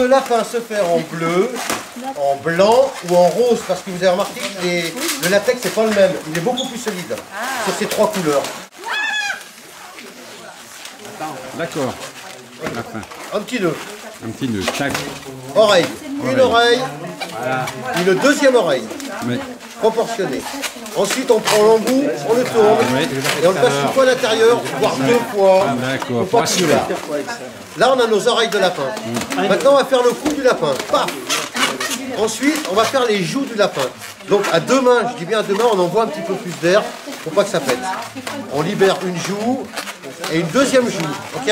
le lapin se faire en bleu, en blanc ou en rose, parce que vous avez remarqué que le latex c'est pas le même, il est beaucoup plus solide sur ces trois couleurs. D'accord. Lapin. Un petit nœud. Un petit nœud. Tac. Oreille. Une oreille. Voilà. Une deuxième oreille. Oui. Proportionnée. Ensuite on prend l'embout, on le tourne et on le passe une fois à l'intérieur, voire deux fois. Ah, d'accord. Pour assurer. Là on a nos oreilles de lapin. Maintenant on va faire le cou du lapin. Paf. Ensuite on va faire les joues du lapin. Donc à deux mains, je dis bien à deux mains, on envoie un petit peu plus d'air pour pas que ça pète. On libère une joue et une deuxième joue. Ok?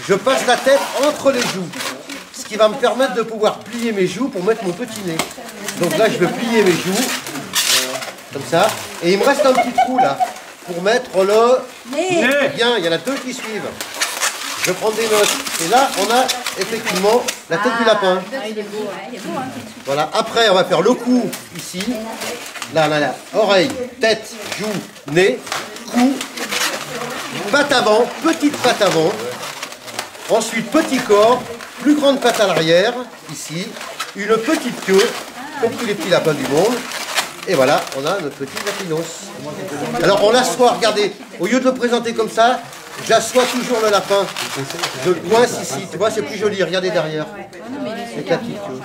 Je passe la tête entre les joues. Ce qui va me permettre de pouvoir plier mes joues pour mettre mon petit nez. Donc là je vais plier mes joues. Comme ça. Et il me reste un petit trou là. Pour mettre le nez. Bien, il y en a deux qui suivent. Je prends des notes. Et là, on a effectivement la tête du lapin. Voilà. Après, on va faire le cou ici. Là, là, là. Oreille, tête, joue, nez, cou. Patte avant, petite patte avant. Ensuite, petit corps, plus grande patte à l'arrière, ici. Une petite queue, comme tous les petits lapins du monde. Et voilà, on a notre petit lapinos. Alors on l'assoit, regardez, au lieu de le présenter comme ça, j'assois toujours le lapin. Je le coince ici, tu vois, c'est plus joli, regardez derrière. C'est la petite queue.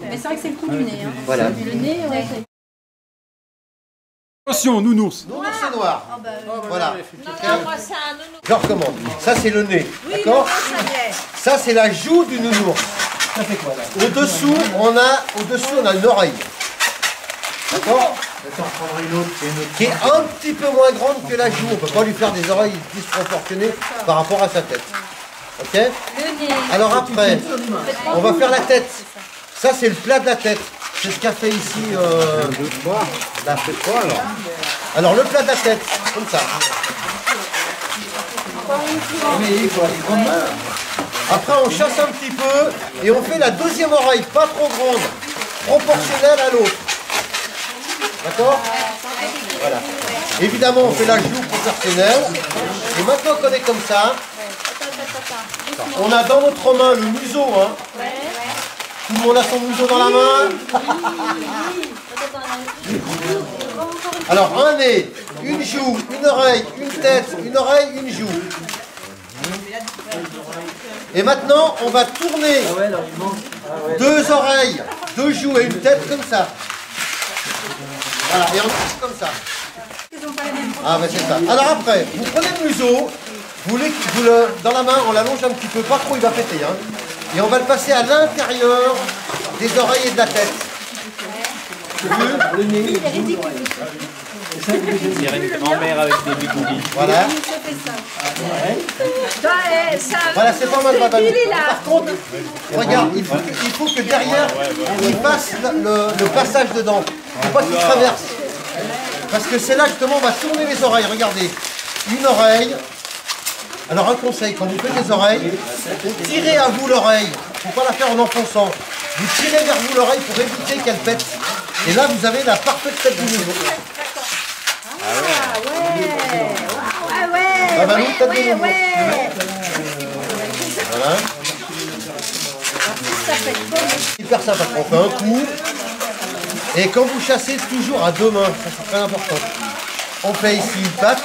Mais c'est vrai que c'est le coup du nez. Hein. Voilà. Le nez, ouais. Attention, nounours. Nounours c'est noir. Voilà. Non, moi c'est un nounours. Je recommande. Ça c'est le nez, d'accord? Ça c'est la joue du nounours. Au-dessous, on a une oreille. D'accord? Qui est un petit peu moins grande que la joue. On ne peut pas lui faire des oreilles disproportionnées par rapport à sa tête. Ok? Alors après, on va faire la tête. Ça c'est le plat de la tête. C'est ce qu'a fait ici la fête quoi alors? Alors le plat de la tête, comme ça. Après on chasse un petit peu et on fait la deuxième oreille, pas trop grande, proportionnelle à l'autre. D'accord? Voilà. Évidemment, on fait la joue proportionnelle. Et maintenant qu'on est comme ça, on a dans notre main le museau. Hein. Tout le monde a son museau dans la main. Alors, un nez, une joue, une oreille, une tête, une oreille, une joue. Et maintenant, on va tourner deux oreilles, deux joues et une tête comme ça. Voilà, et on fait comme ça. Ah ben c'est ça. Alors après, vous prenez le museau, dans la main, on l'allonge un petit peu, pas trop il va péter. Hein, et on va le passer à l'intérieur des oreilles et de la tête. Le nez, c'est une grand-mère avec des bigoudis. Voilà. Voilà, c'est pas mal, madame. Par contre, regarde, il faut que derrière, il passe le passage dedans. Il ne faut pas qu'il traverse. Parce que c'est là, justement, on va tourner les oreilles. Regardez, une oreille. Alors, un conseil, quand vous faites des oreilles, tirez à vous l'oreille. Il ne faut pas la faire en enfonçant. Vous tirez vers vous l'oreille pour éviter qu'elle pète. Et là, vous avez la parfaite tête du nouveau. Ah bah oui, tête de nouveau. Voilà. Hyper sympa. On fait un coup. Et quand vous chassez, toujours à deux mains. Ça, c'est très important. On fait ici une patte.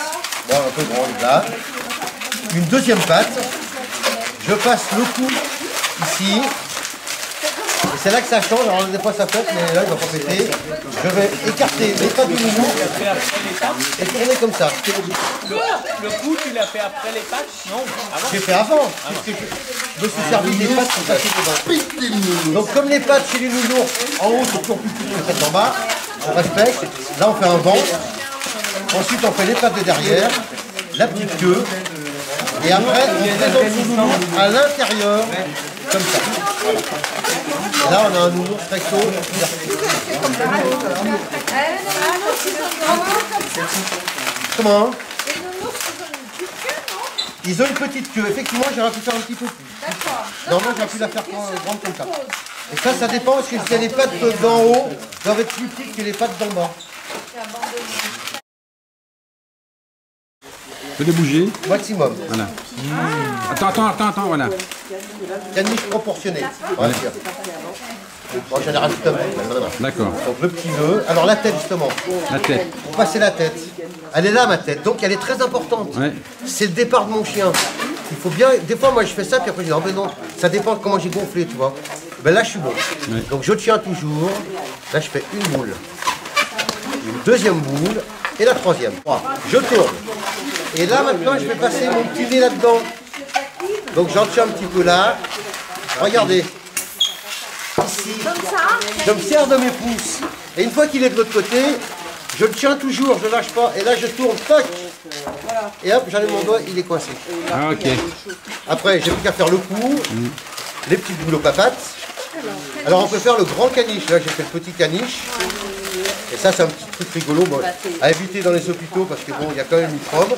Bon, un peu grande là. Une deuxième patte. Je passe le cou ici. Et c'est là que ça change. Alors des fois ça pète, mais là il va pas péter. Je vais écarter les pattes du nounou et tourner comme ça. Le coup, tu l'as fait après les pattes? Non, avant. J'ai fait avant, puisque je me suis servi des pattes pour passer dedans. Donc comme les pattes chez les nounours, en haut c'est toujours plus petit que les pattes d'en bas, on respecte. Là on fait un ventre. Ensuite on fait les pattes de derrière, la petite queue. Et après on présente le nounours à l'intérieur, comme ça. Voilà. Et là on a un nounours recto. Comment? Ils ont une petite queue. Effectivement, j'aurais pu faire un petit peu plus. D'accord. Normalement, j'aurais pu la faire grande comme ça. Et ça dépend parce que les pattes d'en haut doivent être plus petites que les pattes d'en bas. Fais les bouger. Maximum. Voilà. Attends, voilà. Caniche proportionnée. Voilà. Bon, j'en ai rajouté un peu. D'accord. Donc le petit nœud. Alors la tête justement. La tête. Pour passer la tête. Elle est là ma tête. Donc elle est très importante. Ouais. C'est le départ de mon chien. Il faut bien. Des fois moi je fais ça puis après je dis non mais non. Ça dépend de comment j'ai gonflé tu vois. Ben là je suis bon. Ouais. Donc je tiens toujours. Là je fais une boule. Une deuxième boule. Et la troisième. Voilà. Je tourne. Et là maintenant je vais passer mon petit nez là-dedans. Donc j'en tiens un petit peu là. Regardez. Ici. Je me sers de mes pouces. Et une fois qu'il est de l'autre côté, je le tiens toujours, je ne lâche pas. Et là je tourne, tac. Et hop, j'enlève mon doigt, il est coincé. Ah, ok. Après, j'ai plus qu'à faire le cou, les petites boules aux papates. Alors on peut faire le grand caniche. Là j'ai fait le petit caniche. Et ça c'est un petit truc rigolo bon, à éviter dans les hôpitaux parce que bon, il y a quand même une microbes.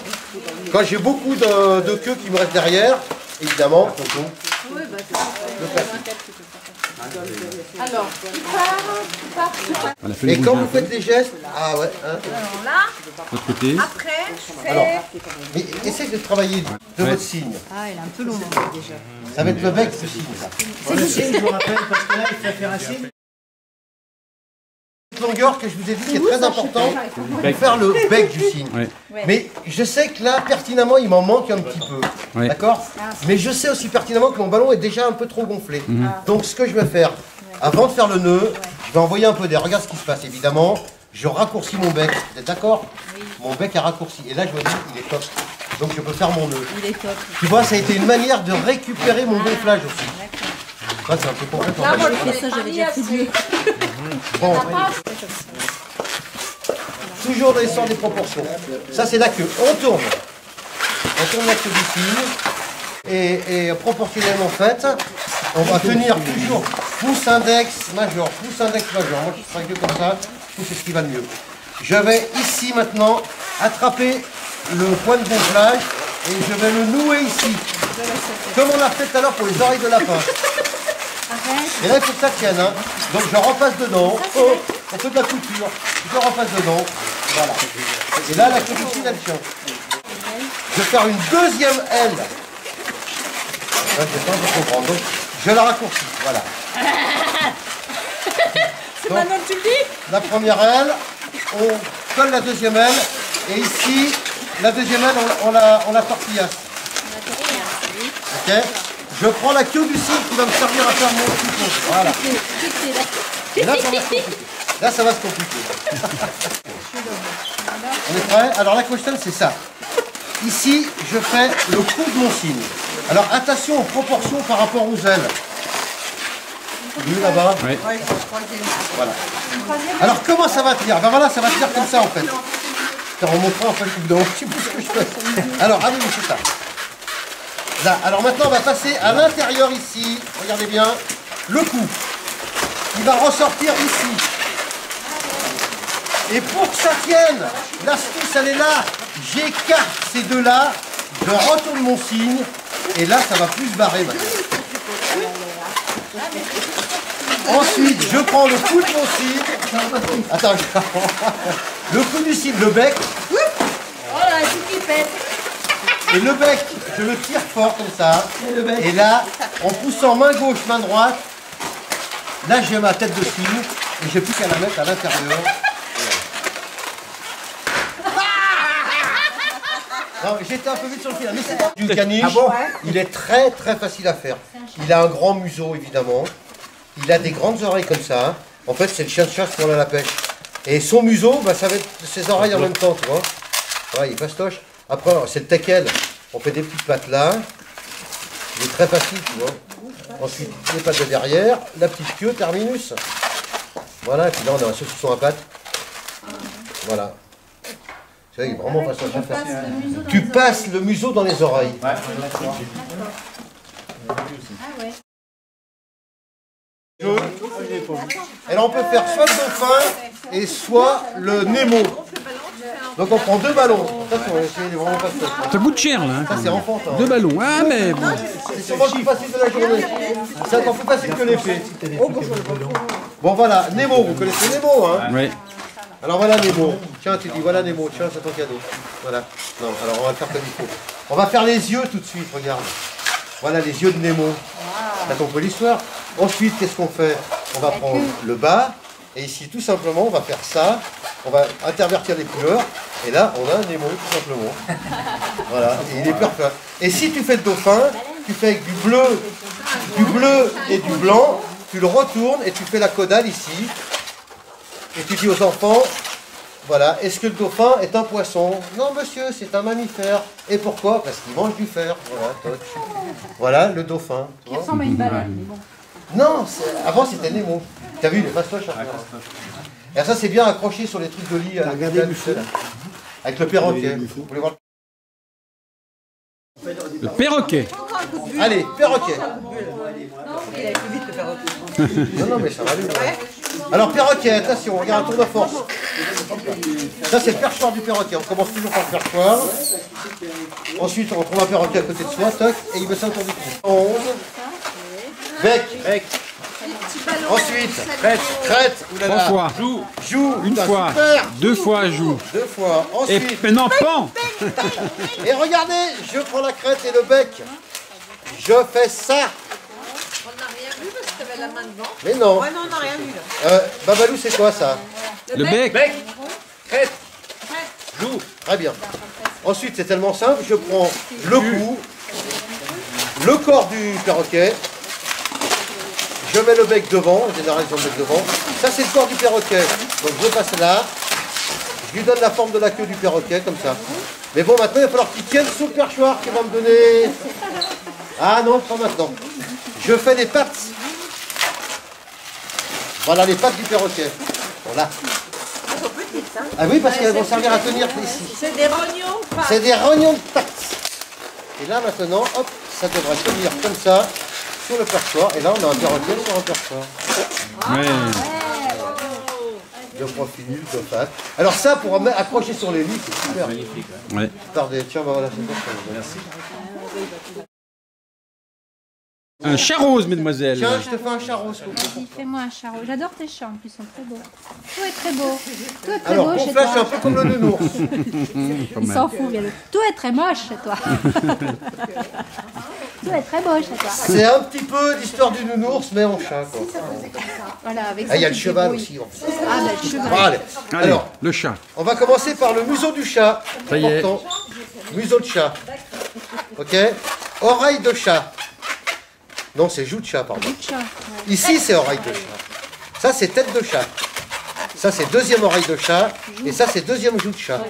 Quand j'ai beaucoup de queues qui me restent derrière, évidemment, le classique. Alors, Voilà, fais le Et quand bouger un vous peu. faites les gestes, ah ouais, hein. alors là, De l'autre côté. après, je fais... Alors, mais essayez de travailler de votre signe. Ah, il est un peu long déjà. Ça va être le bec, ce signe. Ça. Je vous rappelle parce que là, il faut faire assez. Cette longueur que je vous ai dit qui est très important pour faire le bec du signe. Ouais. Mais je sais que là, pertinemment, il m'en manque un petit peu. Ouais. D'accord. Mais je sais aussi pertinemment que mon ballon est déjà un peu trop gonflé. Donc ce que je vais faire, avant de faire le nœud, je vais envoyer un peu d'air. Regarde ce qui se passe, évidemment. Je raccourcis mon bec. Vous êtes d'accord? Mon bec est raccourci. Et là, je me dis, il est top. Donc je peux faire mon nœud. Il est top. Tu vois, ça a été une manière de récupérer mon gonflage aussi. Ça, c'est un peu compliqué. Là, moi, je fais ça, j'avais déjà fait mieux. Bon, toujours dans les sens des proportions. Ça, c'est la queue. On tourne. On tourne la queue du signe. Et proportionnellement faite, on va tenir toujours pouce index majeur, pouce index majeur. Moi, je ferai que comme ça. Je trouve que c'est ce qui va le mieux. Je vais ici maintenant attraper le point de gonflage et je vais le nouer ici. Comme on l'a fait tout à l'heure pour les oreilles de lapin. Et là, il faut que ça tienne. Hein. Donc, je repasse dedans. Oh, on fait de la couture. Je repasse dedans. Voilà. Et là, la couture ici, elle tient. Je vais faire une deuxième aile. Là, je vais pas vous comprendre. Donc, je la raccourcis. Voilà. C'est maintenant que tu le dis? La première aile, on colle la deuxième aile. Et ici, la deuxième aile, on la tortillasse. Ok. Je prends la queue du cycle qui va me servir à faire mon couteau. Voilà. Et là, ça va se compliquer. Là, ça va se compliquer. On est prêt? Alors, la cloche c'est ça. Ici, je fais le coup de mon signe. Alors, attention aux proportions par rapport aux ailes. Vu là-bas? Ouais. Voilà. Alors, comment ça va tenir? Ben voilà, ça va tenir comme ça, en fait. Je vais remontrer, en fait, au bout d'un moment, je sais plus ce que je fais. Alors, allez, c'est ça. Là, alors maintenant on va passer à l'intérieur ici, regardez bien, le cou. Il va ressortir ici. Et pour que ça tienne, l'astuce elle est là, j'écarte ces deux-là, je retourne mon signe, et là ça va plus se barrer maintenant. Ensuite, je prends le coup de mon signe. Attends, le coup du signe, le bec. Oh là, c'est qui pète. Et le bec, je le tire fort comme ça. Et là, en poussant main gauche, main droite, là j'ai ma tête de cygne et j'ai plus qu'à la mettre à l'intérieur. Non, j'étais un peu vite sur le fil, mais c'est pas du caniche. Il est très très facile à faire. Il a un grand museau évidemment. Il a des grandes oreilles comme ça. En fait, c'est le chien de chasse pour aller à la pêche. Et son museau, bah, ça va être ses oreilles en même temps, tu vois. Ouais, il fastoche. Après, c'est le teckel. On fait des petites pattes là. Il est très facile, tu vois. Ensuite, les pattes de derrière. La petite queue, terminus. Voilà, et puis là, on a un saucisson à pattes. Voilà. Tu vois, il est vraiment fastoche à faire. Tu passes le museau dans les oreilles. Ah ouais. Et là, on peut faire soit le dauphin et soit le Nemo. Donc on prend deux ballons. Attention, c'est vraiment pas ça. Ça coûte cher là. Ça c'est enfantin. Deux ballons. Ah mais bon. C'est sûrement le plus facile de la journée. C'est encore plus facile que l'épée. Bon voilà, Nemo, vous connaissez Nemo hein? Ouais. Alors voilà Nemo. Tiens, tu dis voilà Nemo, tiens, c'est ton cadeau. Voilà. Non, alors on va le faire comme il faut. On va faire les yeux tout de suite, regarde. Voilà les yeux de Nemo. T'as compris l'histoire? Ensuite, qu'est-ce qu'on fait? On va prendre le bas. Et ici, tout simplement, on va faire ça. On va intervertir les couleurs. Et là, on a un Nemo, tout simplement. Voilà, et il est parfait. Et si tu fais le dauphin, tu fais avec du bleu et du blanc. Tu le retournes et tu fais la caudale ici. Et tu dis aux enfants, voilà, est-ce que le dauphin est un poisson? Non monsieur, c'est un mammifère. Et pourquoi? Parce qu'il mange du fer. Voilà, touch. Voilà le dauphin. Il ressemble à une baleine, mais bon. Non, avant c'était Nemo. T'as vu, il est fastoche. Et ça c'est bien accroché sur les trucs de lit. Regardez avec le perroquet. Vous voulez voir Le perroquet. Allez, perroquet. Il a été vite le perroquet. Non, mais ça va aller. Alors, perroquet, attention, on regarde un tour de force. Ça, c'est le perchoir du perroquet. On commence toujours par le perchoir. Ensuite, on trouve un perroquet à côté de soi, toc, et il met ça autour du cou. 11. Bec. Ensuite, crête. Oulala. 3 fois. Joue. Une Putain, fois. super. 2 fois joue. 2 fois. Et Ensuite, maintenant pan. et regardez, je prends la crête et le bec. Je fais ça. On n'a rien vu parce que tu avais la main devant. Mais non. Ouais, non, on n'a rien vu là. Babalou, c'est quoi ça? Le bec. Crête. Joue. Très bien. Ensuite, c'est tellement simple, je prends le cou, le corps du perroquet, je mets le bec devant, en général ils ont le bec devant. Ça, c'est le corps du perroquet. Donc je passe là, je lui donne la forme de la queue du perroquet, comme ça. Mais bon, maintenant, il va falloir qu'il tienne sous le perchoir qu'il va me donner. Ah non, pas maintenant. Je fais les pattes. Voilà les pattes du perroquet. Voilà. Elles sont petites, hein. Ah oui, parce qu'elles vont servir à tenir ici. C'est des rognons, pas. C'est des rognons de pattes. Et là maintenant, hop, ça devrait tenir comme ça sur le perchoir. Et là, on a un perroquet sur un perchoir. Ouais. De profil, de pattes. Alors ça, pour accrocher sur les lits, c'est super. Ouais. Attendez, tiens, bah voilà, c'est bon. Merci. Un chat rose, mesdemoiselles. Tiens, je te fais un chat rose. Vas-y, fais-moi un charo. J'adore tes chats en plus, ils sont très beaux. Tout est très beau. Tout est très Alors, beau pour chez Flash, c'est un toi. peu comme le nounours. Il s'en fout, bien. Tout est très moche chez toi. Tout est très beau chez toi. C'est un petit peu l'histoire du nounours, mais en chat, quoi. Voilà, avec Ah, il y a le ça, tu te cheval débrouilles. aussi. En fait. Ah, bah, le cheval. Bon, allez. Allez, Alors, le chat. on va commencer par le museau du chat. Ça y est. Important. Museau de chat. Ok. Oreille de chat. Non, c'est joue de chat, pardon. Chat. Ici, c'est oreille de chat. Ça, c'est tête de chat. Ça, c'est deuxième oreille de chat. Et ça, c'est deuxième joue de chat.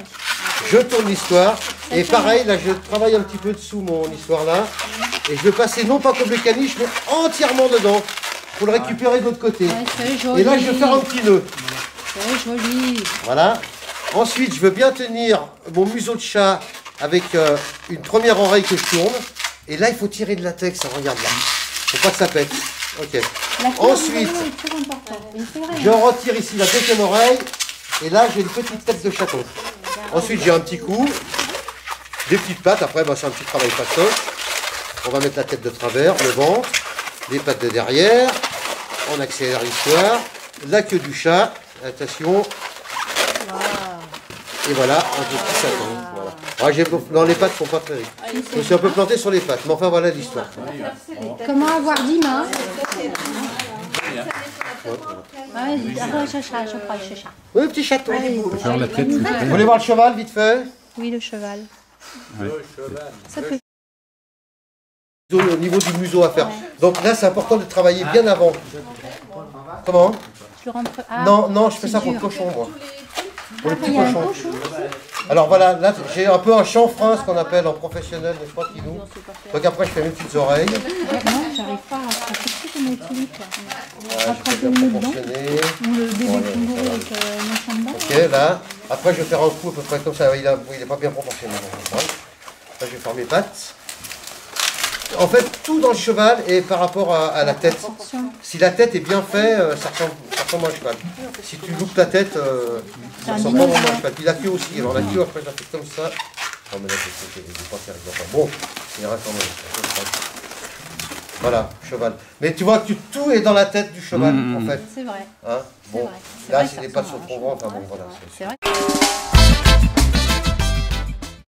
Je tourne l'histoire. Et pareil, là, je travaille un petit peu dessous mon histoire là. Et je vais passer non pas comme le caniche, mais entièrement dedans. Pour le récupérer de l'autre côté. Ouais, c'est joli. Et là, je vais faire un petit nœud. C'est joli. Voilà. Ensuite, je veux bien tenir mon museau de chat avec une première oreille que je tourne. Et là, il faut tirer de latex. Regarde là. Faut pas que ça pète. Ok. La couleur Ensuite, du maillot est très importante. Mais c'est vrai, je retire ici la deuxième oreille. Et là, j'ai une petite tête de chaton. Ensuite, j'ai un petit cou. Des petites pattes. Après, bah, c'est un petit travail fastoche. On va mettre la tête de travers, le ventre, les pattes de derrière. On accélère l'histoire. La queue du chat. Attention. Et voilà, un petit chaton. Voilà. Non, les pattes ne sont pas très riches. Je me suis un peu planté sur les pattes. Mais enfin, voilà l'histoire. Comment avoir 10 mains? Vas-y, ah, chacha, je crois, chacha. Oui, petit chaton. Faire la tête. Vous voulez voir le cheval, vite fait? Oui, le cheval. Ça peut. Au niveau du museau à faire. Donc là, c'est important de travailler bien avant. Comment? Je le rentre. Ah, Non, je fais c'est ça pour le dur. cochon, moi. Pour le Il petit y a un cochon. cochon. Alors voilà, là, j'ai un peu un chanfrein, ce qu'on appelle en professionnel, je crois qu'il nous. Donc après, je fais mes petites oreilles. Non, j'arrive pas à rattraper tout mon tulipe. Ouais, Rattraper je le fais bien nez dedans. proportionner. Ou le bébé kangourou avec mon chambon. Ok, là. Après, je vais faire un coup à peu près comme ça. Il est pas bien proportionné. Là, je vais faire mes pattes. En fait, tout dans le cheval est par rapport à la tête. Si la tête est bien faite, ça ressemble à un cheval. Si tu loupes la tête, ça ressemble pas vraiment à un cheval. Puis la queue aussi. Alors la queue, après, je la fais comme ça. Non, mais là, je pas terrible. Enfin, bon, il reste quand même. Voilà, cheval. Mais tu vois que tout est dans la tête du cheval, en fait. C'est vrai. Hein, C'est bon, vrai. C'est là, vrai que c'est ça des pattes ressemble sont à un trop grandes, cheval. enfin bon, voilà. C'est vrai.